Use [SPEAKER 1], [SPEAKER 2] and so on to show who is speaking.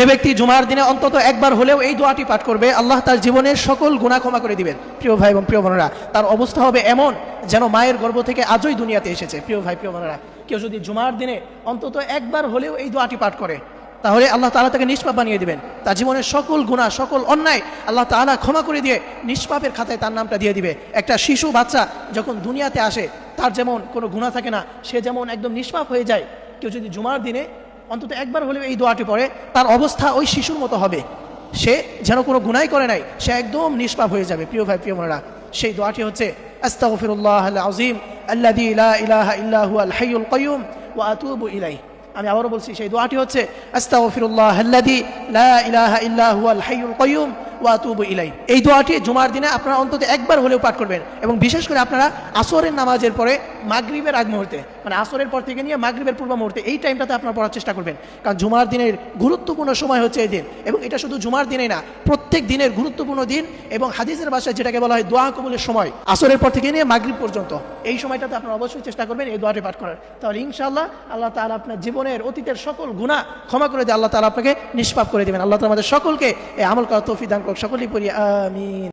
[SPEAKER 1] যে ব্যক্তি জুমার দিনে অন্তত একবার হলেও এই দোয়াটি পাঠ করবে, আল্লাহ তার জীবনের সকল গুনাহ ক্ষমা করে দিবেন। প্রিয় ভাই এবং প্রিয় বোনেরা, তার অবস্থা হবে এমন যেন মায়ের গর্ভ থেকে আজই দুনিয়াতে এসেছে। প্রিয় ভাই প্রিয় বোনেরা, কেউ যদি জুমার দিনে অন্তত একবার হলেও এই দোয়াটি পাঠ করে, তাহলে আল্লাহ তাআলা তাকে নিষ্পাপ বানিয়ে দিবেন। তার জীবনের সকল গুনাহ, সকল অন্যায় আল্লাহ তাআলা ক্ষমা করে দিয়ে নিষ্পাপের খাতায় তার নামটা দিয়ে দিবে। একটা শিশু বাচ্চা যখন দুনিয়াতে আসে, তার যেমন কোনো গুনাহ থাকে না, সে যেমন একদম নিষ্পাপ হয়ে যায়, কেউ যদি জুমার দিনে অন্তত একবার হলেও এই দোয়াটি পড়ে, তার অবস্থা ওই শিশুর মতো হবে। সে যেন কোনো গুনাহই করে নাই, সে একদম নিষ্পাপ হয়ে যাবে। প্রিয় ভাই প্রিয় বোনেরা, সেই দোয়াটি হচ্ছে আস্তাগফিরুল্লাহাল আযীম আল্লাযী লা ইলাহা ইল্লা হুয়াল হাইয়ুল কাইয়্যুম ওয়া আতুবু ইলাইহি। আমি আবারও বলছি, সেই দোয়াটি হচ্ছে আস্তাগফিরুল্লাহাল্লাযী লা ইলাহা ইল্লা হুয়াল হাইয়ুল কাইয়্যুম ওয়া আতুবু ইলাইহি। এই দোয়াটি জুমার দিনে আপনারা অন্তত একবার হলেও পাঠ করবেন, এবং বিশেষ করে আপনারা আসরের নামাজের পরে মাগরিবের আগ মুহূর্তে, মানে আসরের পর থেকে নিয়ে মাগরিবের পূর্ব মুহূর্তে, এই টাইমটাতে আপনারা পড়ার চেষ্টা করবেন। কারণ জুমার দিনের গুরুত্বপূর্ণ সময় হচ্ছে এই দিন, এবং এটা শুধু জুমার দিনে না, প্রত্যেক দিনের গুরুত্বপূর্ণ দিন, এবং হাদিসের ভাষায় যেটাকে বলা হয় দোয়া কবুলের সময়, আসরের পর থেকে নিয়ে মাগরিব পর্যন্ত, এই সময়টাতে আপনারা অবশ্যই চেষ্টা করবেন এই দোয়াটি পাঠ করার। তাহলে ইনশাআল্লাহ আল্লাহ তাআলা আপনার জীবনের অতীতের সকল গুনাহ ক্ষমা করে দিয়ে আল্লাহ তাআলা আপনাকে নিষ্পাপ করে দেবেন। আল্লাহ তাআলা আমাদের সকলকে এই আমল করার তৌফিক দান করুন। সকলেই পড়ি আমিন।